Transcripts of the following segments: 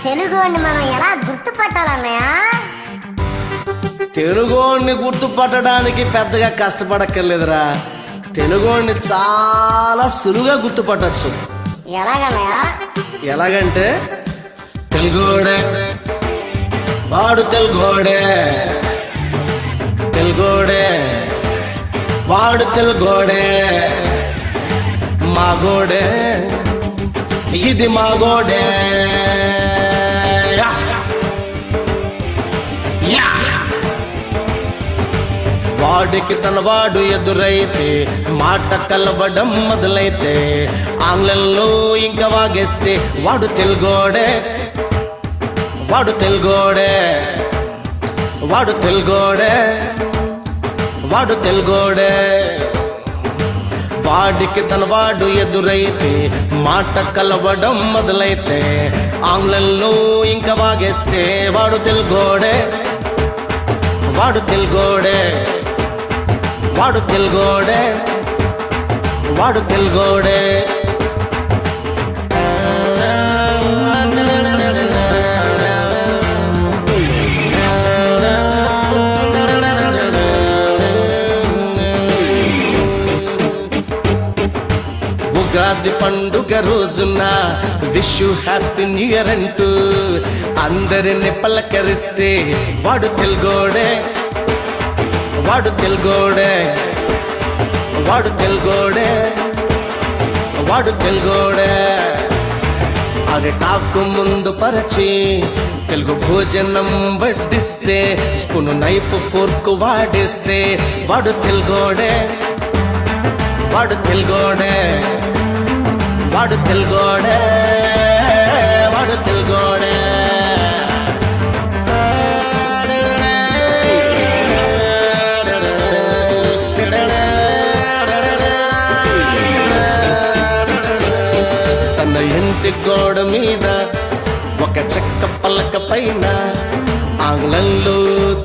తెలుగుని మనం ఎలా గుర్తుపట్టాలన్నయ్య? తెలుగుని గుర్తుపట్టడానికి పెద్దగా కష్టపడక్కర్లేదురా. తెలుగుని చాలా సులువుగా గుర్తుపట్టచ్చు. ఎలాగన్నయ్య? ఎలాగంటే తెలుగోడే వాడు తెలుగోడే, తెలుగోడే వాడు తెలుగోడే, మాగోడే ఇది మాగోడే. వాడికి తన వాడు ఎదురైతే మాట కలవడం మొదలైతే ఆంగ్లంలో ఇంకా వాగేస్తే వాడు తెలుగోడే, వాడు తెలుగోడే, వాడు తెలుగోడే, వాడు తెలుగోడే. వాడికి తన వాడు ఎదురైతే మాట కలవడం మొదలైతే ఆంగ్లంలో ఇంకా వాగేస్తే వాడు తెలుగోడే, వాడు తెలుగోడే, వాడు తెలుగోడే, వాడు తెలుగోడే. ఉగాది పండుగ రోజున wish you happy new year అంటూ అందరిని పలకరిస్తే వాడు తెలుగోడే, వాడు తెలుగోడే, వాడు తెలుగోడే, వాడు తెలుగోడే. అరటాకు ముందు పరిచి తెలుగు భోజనం వడ్డిస్తే స్పూను నైఫ్ ఫోర్క్ వాడిస్తే వాడు తెలుగోడే, వాడు తెలుగోడే, వాడు తెలుగోడే, వాడు తెలుగోడే. తన ఇంటి గోడ మీద ఒక చెక్క పలక పైన ఆంగ్లంలో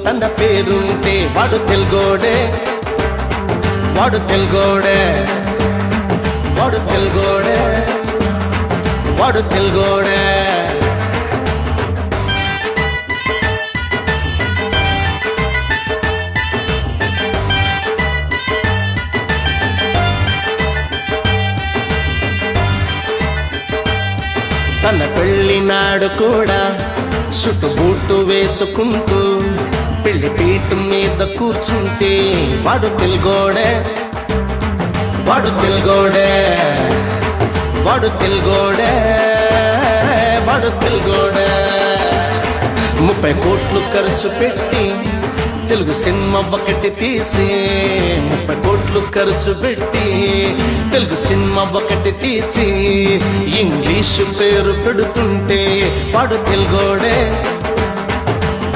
తన పేరుంటే వాడు తెలుగోడే, వాడు తెలుగోడే, వాడు తెలుగోడే, వాడు తెలుగోడే. తన పెళ్లి నాడు కూడా సుట్టు బూటు వేసుకుంటూ పెళ్లి పీఠం మీద కూర్చుంటే వాడు తెలుగోడే, వాడు తెలుగోడే, వాడు తెలుగోడే, వాడు తెలుగోడే. 30 కోట్లు ఖర్చు పెట్టి తెలుగు సినిమా ఒకటి తీసి 30 కోట్లు ఖర్చు పెట్టి తెలుగు సినిమా ఒకటి తీసి ఇంగ్లీషు పేరు పెడుతుంటే వాడు తెలుగోడే,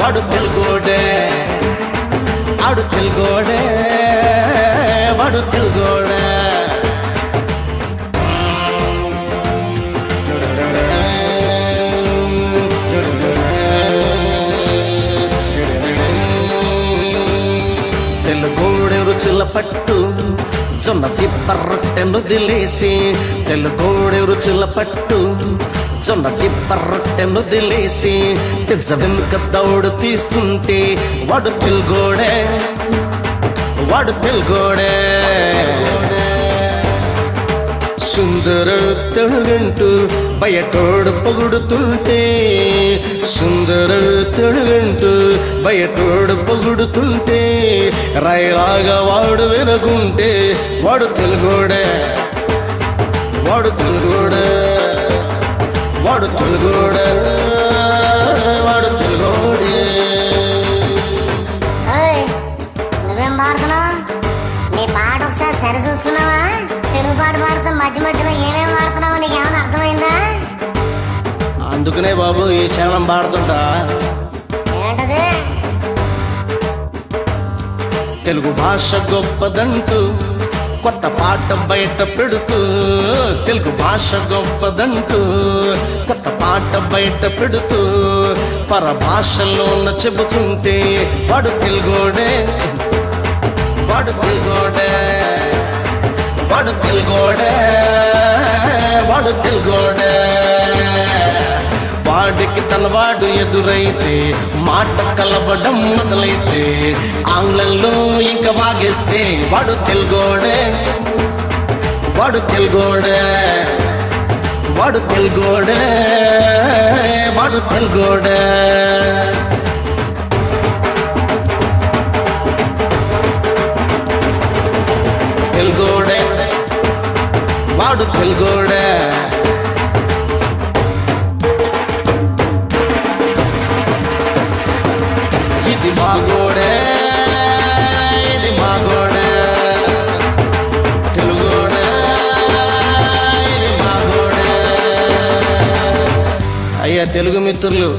వాడు తెలుగోడే, ఆడు తెలుగోడే, వాడు తెలుగోడే. తెలుగోడే రుచుల పట్టు జొన్న దిబ్బరొట్టెను దిలేసి, తెలుగోడే రుచుల పట్టు జొన్న దిబ్బరొట్టెను దిలేసి పిజ్జ వెనుక దౌడు తీస్తుంటే వాడు తెలుగోడే, వాడు తెలుగోడే. సుందర తెలుగంటూ బయటోడు పొగుడుతుంటే, సుందర తెలుగంటూ బయటోడు పొగుడుతుంటే రాయిలాగా వాడు వినకుంటే వాడు తెలుగోడే, వాడు తెలుగోడే, వాడు తెలుగోడే, వాడు తెలుగోడే. నువ్వేం పాడుతున్నావు? నీ పాట ఒకసారి సరి చూసుకున్నావా? తెలుగు పాట పాడుతూ మధ్య మధ్యలో ఏమేమి పాడుతున్నావో నీకేమైనా అర్థమైందా? అందుకనే బాబు ఈ క్షణం పాడుతుంటా. ఏంటది? తెలుగు భాష గొప్పదంటూ కొత్త పాట బయట పెడుతూ, తెలుగు భాష గొప్పదంటూ కొత్త పాట బయట పెడుతూ పరభాషలోన చెబుతుంటే వాడు తెలుగోడే, వాడు తెలుగోడే, వాడు తెలుగోడే, వాడు తెలుగోడే. వాడికి తనవాడు ఎదురైతే మాట కలవడం మొదలైతే ఆంగ్లంలో ఇంకా వాగేస్తే వాడు తెలుగోడే వాడు తెలుగోడే వాడు తెలుగోడే వాడు తెలుగోడే తెలుగోడే వాడు తెలుగోడే ఇది మాగోడే ఇది మాగోడే తెలుగోడే ఇది మాగోడే. అయ్యా తెలుగు మిత్రులు,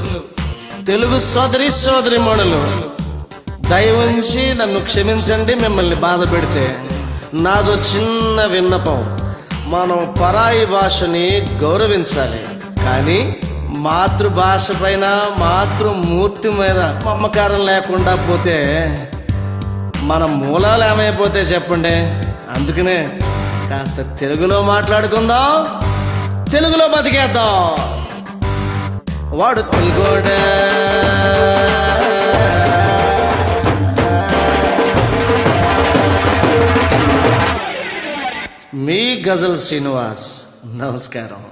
తెలుగు సోదరిమణులు, దయవుంచి నన్ను క్షమించండి మిమ్మల్ని బాధ పెడితే. నాదో చిన్న విన్నపం, మనం పరాయి భాషని గౌరవించాలి, కానీ మాతృభాష పైన మాతృమూర్తి మీద మమకారం లేకుండా పోతే మన మూలాలు ఏమైపోతే చెప్పండి. అందుకనే కాస్త తెలుగులో మాట్లాడుకుందాం, తెలుగులో బతికేద్దాం. వాడు తెలుగోడే. మీ గజల్ శ్రీనివాస్, నమస్కారం.